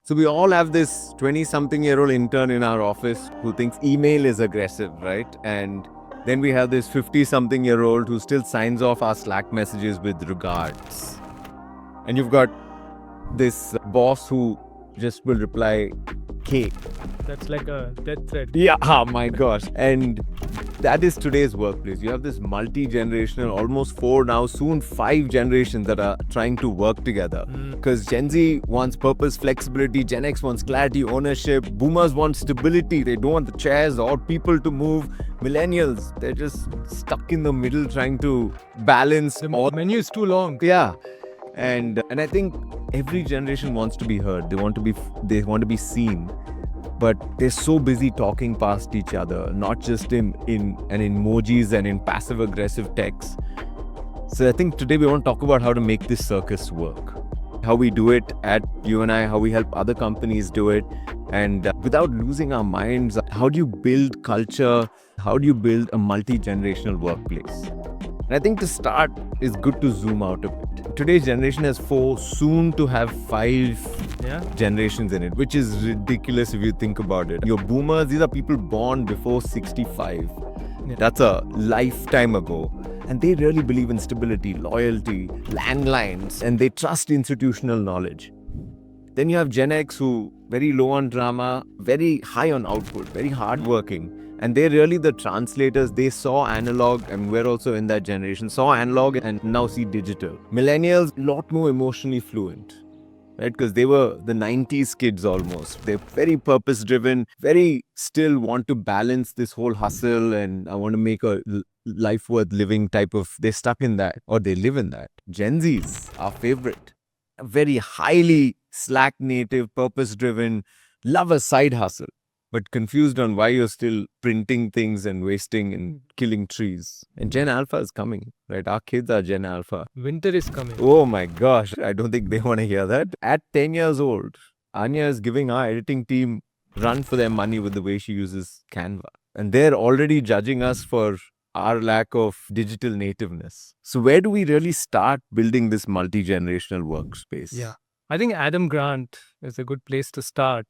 So we all have this 20-something-year-old intern in our office who thinks email is aggressive, right? And then we have this 50-something-year-old who still signs off our Slack messages with regards. And you've got this boss who just will reply K. That's like a death threat. Yeah, oh my gosh. And that is today's workplace. You have this multi-generational, almost 4 now, soon 5 generations that are trying to work together. Because Gen Z wants purpose, flexibility, Gen X wants clarity, ownership, Boomers want stability, they don't want the chairs or people to move. Millennials, they're just stuck in the middle trying to balance The all. menu is too long. Yeah. And I think every generation wants to be heard. They want to be seen. But they're so busy talking past each other, not just in emojis and in passive aggressive text. So I think today we want to talk about how to make this circus work. How we do it at U&I, how we help other companies do it, and without losing our minds, how do you build culture? How do you build a multi-generational workplace? And I think to start, it's good to zoom out a bit. Today's generation has 4, soon to have 5 generations in it, which is ridiculous if you think about it. Your boomers, these are people born before 65. That's a lifetime ago. And they really believe in stability, loyalty, landlines, and they trust institutional knowledge. Then you have Gen X who very low on drama, very high on output, very hardworking. And they're really the translators. They saw analog, and we're also in that generation, saw analog and now see digital. Millennials, a lot more emotionally fluent, right? Because they were the 90s kids almost. They're very purpose-driven, very still want to balance this whole hustle and I want to make a life worth living type of, they're stuck in that or they live in that. Gen Zs, our favorite, very highly Slack native, purpose-driven, love a side hustle, but confused on why you're still printing things and wasting and killing trees. And Gen Alpha is coming, right? Our kids are Gen Alpha. Winter is coming. Oh my gosh, I don't think they want to hear that. At 10 years old, Anya is giving our editing team run for their money with the way she uses Canva. And they're already judging us for our lack of digital nativeness. So where do we really start building this multi-generational workspace? Yeah. I think Adam Grant is a good place to start.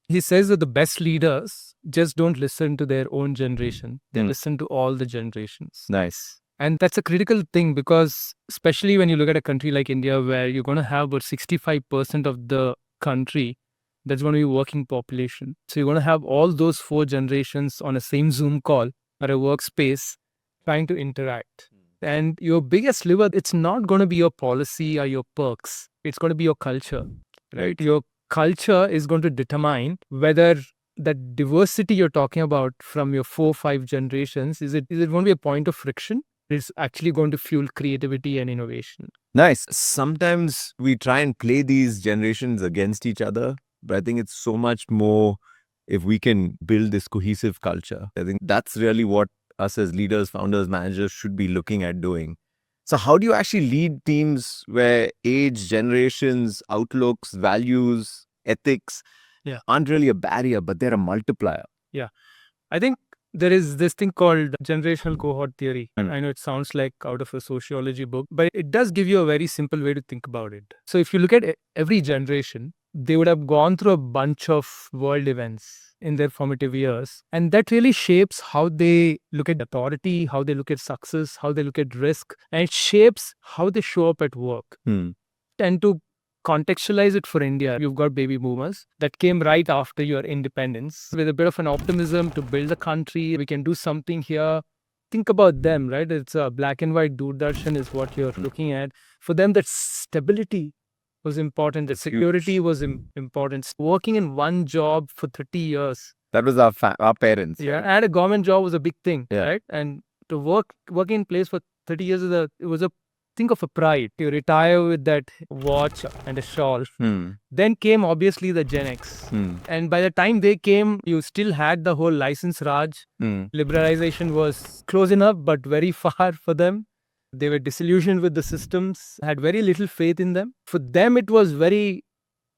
He says that the best leaders just don't listen to their own generation. They listen to all the generations. Nice. And that's a critical thing because especially when you look at a country like India where you're going to have about 65% of the country that's going to be working population. So you're going to have all those 4 generations on a same Zoom call or a workspace trying to interact. And your biggest lever, it's not going to be your policy or your perks. It's going to be your culture, right? Your culture is going to determine whether that diversity you're talking about from your 4, 5 generations, is it going to be a point of friction? It's actually going to fuel creativity and innovation. Nice. Sometimes we try and play these generations against each other, but I think it's so much more if we can build this cohesive culture. I think that's really what us as leaders, founders, managers should be looking at doing. So how do you actually lead teams where age, generations, outlooks, values, ethics aren't really a barrier, but they're a multiplier? Yeah. I think there is this thing called generational cohort theory. I know it sounds like out of a sociology book, but it does give you a very simple way to think about it. So if you look at every generation, they would have gone through a bunch of world events in their formative years. And that really shapes how they look at authority, how they look at success, how they look at risk, and it shapes how they show up at work. And to contextualize it for India, you've got baby boomers that came right after your independence with a bit of an optimism to build a country. We can do something here. Think about them, right? It's a black and white Doordarshan is what you're looking at. For them, that stability was important. The security was important. Working in one job for 30 years. That was our parents. Yeah, right? And a government job was a big thing, right? And to work in place for 30 years, think of a pride. You retire with that watch and a shawl. Then came obviously the Gen X. And by the time they came, you still had the whole license Raj. Liberalization was close enough, but very far for them. They were disillusioned with the systems, had very little faith in them. For them, it was very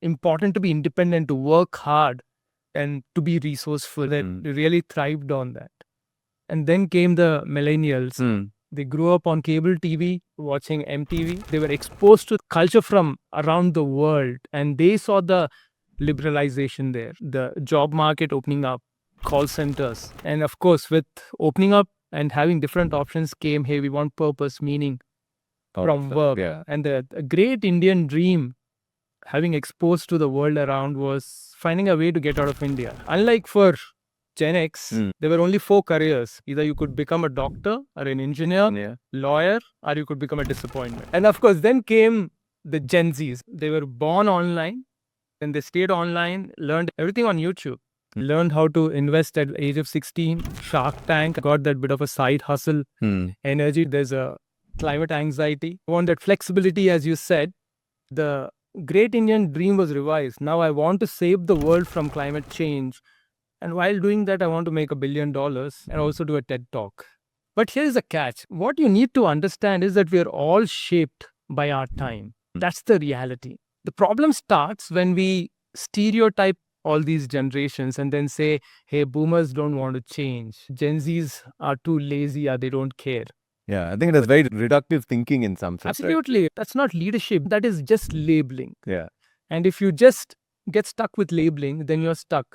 important to be independent, to work hard, and to be resourceful. They really thrived on that. And then came the millennials. They grew up on cable TV, watching MTV. They were exposed to culture from around the world, and they saw the liberalization there, the job market opening up, call centers. And of course, with opening up and having different options came, hey, we want purpose, meaning from work. Yeah. And the great Indian dream, having exposed to the world around, was finding a way to get out of India. Unlike for Gen X, there were only 4 careers. Either you could become a doctor or an engineer, lawyer, or you could become a disappointment. And of course, then came the Gen Zs. They were born online and they stayed online, learned everything on YouTube. Learned how to invest at the age of 16, Shark Tank, got that bit of a side hustle energy. There's a climate anxiety. I want that flexibility, as you said. The great Indian dream was revised. Now I want to save the world from climate change. And while doing that, I want to make $1 billion and also do a TED talk. But here is a catch. What you need to understand is that we are all shaped by our time. That's the reality. The problem starts when we stereotype all these generations and then say, hey, boomers don't want to change. Gen Zs are too lazy or they don't care. Yeah, I think that's very reductive thinking in some sense. Absolutely. Right? That's not leadership. That is just labeling. Yeah. And if you just get stuck with labeling, then you're stuck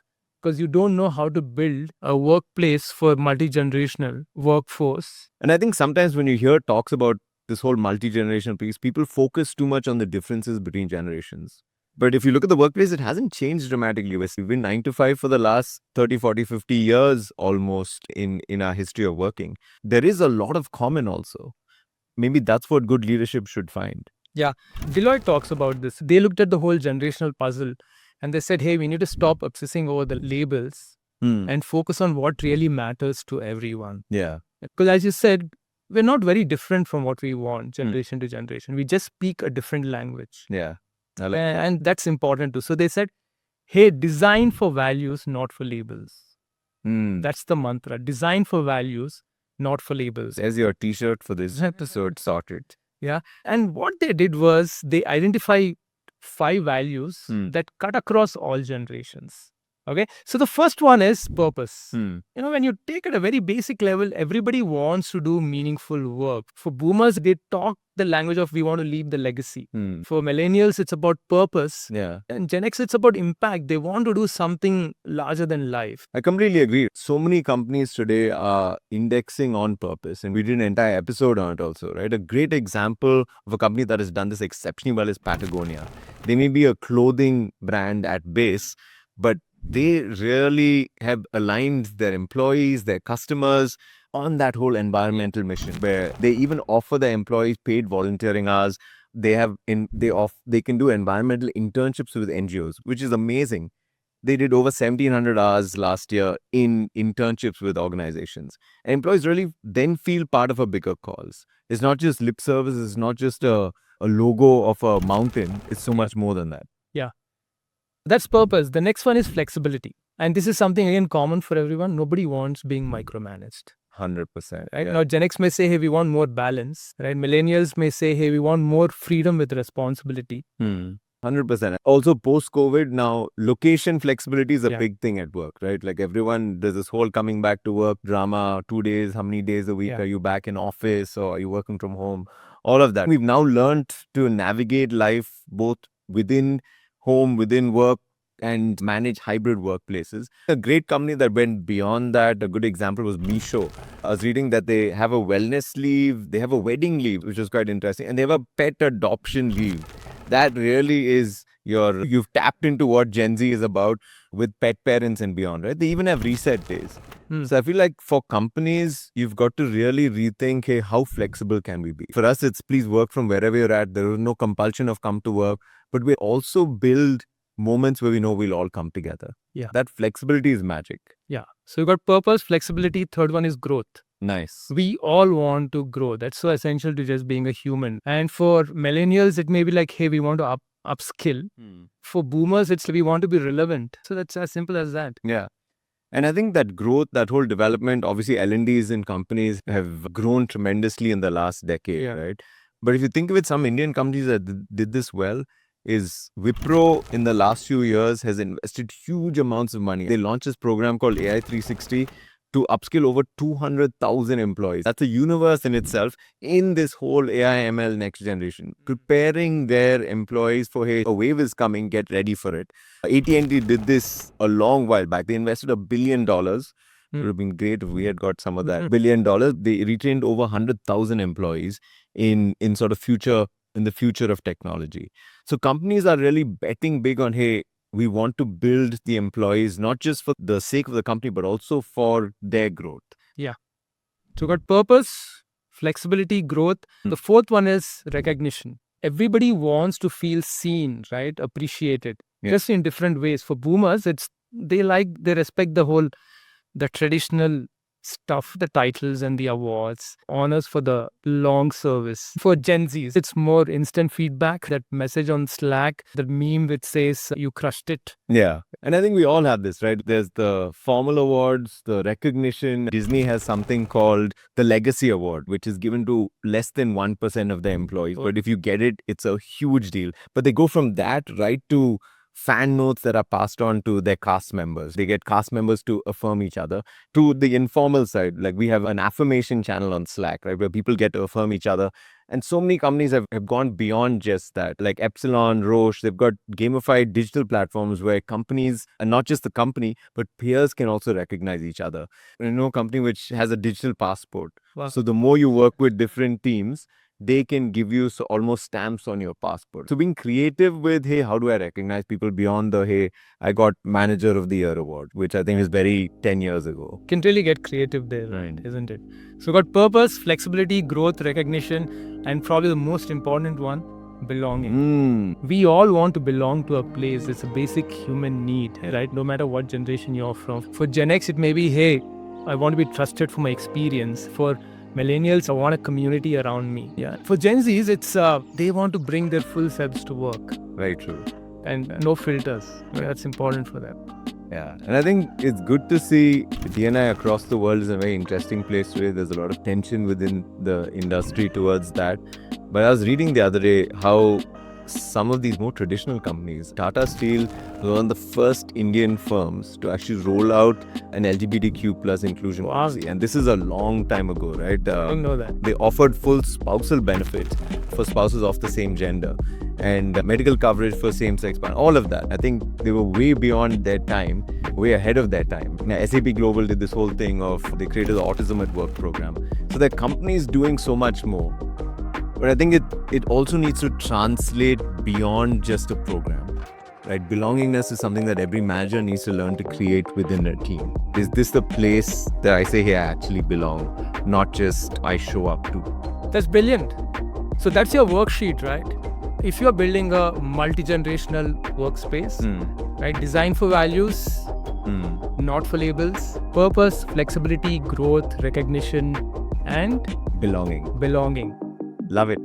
because you don't know how to build a workplace for multi-generational workforce. And I think sometimes when you hear talks about this whole multi-generational piece, people focus too much on the differences between generations. But if you look at the workplace, it hasn't changed dramatically. We've been 9 to 5 for the last 30, 40, 50 years almost in our history of working. There is a lot of common also. Maybe that's what good leadership should find. Yeah. Deloitte talks about this. They looked at the whole generational puzzle and they said, hey, we need to stop obsessing over the labels and focus on what really matters to everyone. Yeah. Because as you said, we're not very different from what we want generation to generation. We just speak a different language. Yeah. And that's important too. So they said, hey, design for values, not for labels. That's the mantra. Design for values, not for labels. There's your t-shirt for this episode sorted. Yeah. And what they did was they identify 5 values that cut across all generations. Okay. So the first one is purpose. You know, when you take it at a very basic level, everybody wants to do meaningful work. For boomers, they talk the language of we want to leave the legacy. For millennials, it's about purpose. Yeah. And Gen X, it's about impact. They want to do something larger than life. I completely agree. So many companies today are indexing on purpose, and we did an entire episode on it also, right? A great example of a company that has done this exceptionally well is Patagonia. They may be a clothing brand at base, but they really have aligned their employees, their customers on that whole environmental mission where they even offer their employees paid volunteering hours. They can do environmental internships with NGOs, which is amazing. They did over 1,700 hours last year in internships with organizations. And employees really then feel part of a bigger cause. It's not just lip service. It's not just a logo of a mountain. It's so much more than that. Yeah. That's purpose. The next one is flexibility. And this is something, again, common for everyone. Nobody wants being micromanaged. 100%. Right? Yeah. Now, Gen X may say, hey, we want more balance. Right? Millennials may say, hey, we want more freedom with responsibility. 100%. Also, post-COVID, now location flexibility is a big thing at work, right? Like there's this whole coming back to work drama, 2 days, how many days a week are you back in office or are you working from home? All of that. We've now learned to navigate life both within home, within work, and manage hybrid workplaces. A great company that went beyond that, a good example was Misho. I was reading that they have a wellness leave, they have a wedding leave, which is quite interesting, and they have a pet adoption leave. That really is you've tapped into what Gen Z is about with pet parents and beyond, right? They even have reset days. So I feel like for companies, you've got to really rethink, hey, how flexible can we be? For us, it's please work from wherever you're at. There is no compulsion of come to work, but we also build moments where we know we'll all come together. Yeah. That flexibility is magic. Yeah. So you got purpose, flexibility. Third one is growth. Nice. We all want to grow. That's so essential to just being a human. And for millennials, it may be like, hey, we want to upskill. For boomers, it's we want to be relevant. So that's as simple as that. Yeah. And I think that growth, that whole development, obviously L&Ds in companies have grown tremendously in the last decade, right? But if you think of it, some Indian companies that did this well is Wipro in the last few years has invested huge amounts of money. They launched this program called AI 360 to upskill over 200,000 employees. That's a universe in itself in this whole AI ML next generation, preparing their employees for, hey, a wave is coming, get ready for it. AT&T did this a long while back. They invested $1 billion. It would have been great if we had got some of that. $1 billion. They retrained over 100,000 employees in sort of in the future of technology. So companies are really betting big on, hey, we want to build the employees, not just for the sake of the company, but also for their growth. Yeah. So got purpose, flexibility, growth. The fourth one is recognition. Everybody wants to feel seen, right? Appreciated. Yeah. Just in different ways. For boomers, they respect the traditional stuff, the titles and the awards, honors for the long service. For Gen Zs, it's more instant feedback, that message on Slack, the meme which says you crushed it. Yeah. And I think we all have this, right? There's the formal awards, the recognition. Disney has something called the Legacy Award, which is given to less than 1% of the employees. But if you get it, it's a huge deal. But they go from that right to fan notes that are passed on to their cast members. They get cast members to affirm each other. To the informal side, like we have an affirmation channel on Slack, right, where people get to affirm each other. And so many companies have gone beyond just that, like Epsilon, Roche, they've got gamified digital platforms where companies, and not just the company, but peers can also recognize each other. You know, a company which has a digital passport. Wow. So the more you work with different teams, they can give you almost stamps on your passport. So being creative with, hey, how do I recognize people beyond the, hey, I got Manager of the Year award, which I think is very 10 years ago. Can really get creative there, right? Isn't it? So got purpose, flexibility, growth, recognition, and probably the most important one, belonging. We all want to belong to a place. It's a basic human need, right? No matter what generation you're from. For Gen X, it may be, hey, I want to be trusted for my experience. For millennials, I want a community around me. Yeah. For Gen Zs, it's they want to bring their full selves to work. Very true. And no filters. That's important for them. Yeah. And I think it's good to see D&I across the world is a very interesting place today. There's a lot of tension within the industry towards that. But I was reading the other day how some of these more traditional companies, Tata Steel was one of the first Indian firms to actually roll out an LGBTQ plus inclusion policy. And this is a long time ago, right? I don't know that. They offered full spousal benefits for spouses of the same gender and medical coverage for same-sex partners, all of that. I think they were way beyond their time, way ahead of their time. Now, SAP Global did this whole thing of, they created the Autism at Work program. So their company is doing so much more. But I think it also needs to translate beyond just a program, right? Belongingness is something that every manager needs to learn to create within a team. Is this the place that I say, hey, I actually belong, not just I show up to? That's brilliant. So that's your worksheet, right? If you're building a multi-generational workspace, right? Design for values, not for labels. Purpose, flexibility, growth, recognition, and belonging. Belonging. Love it.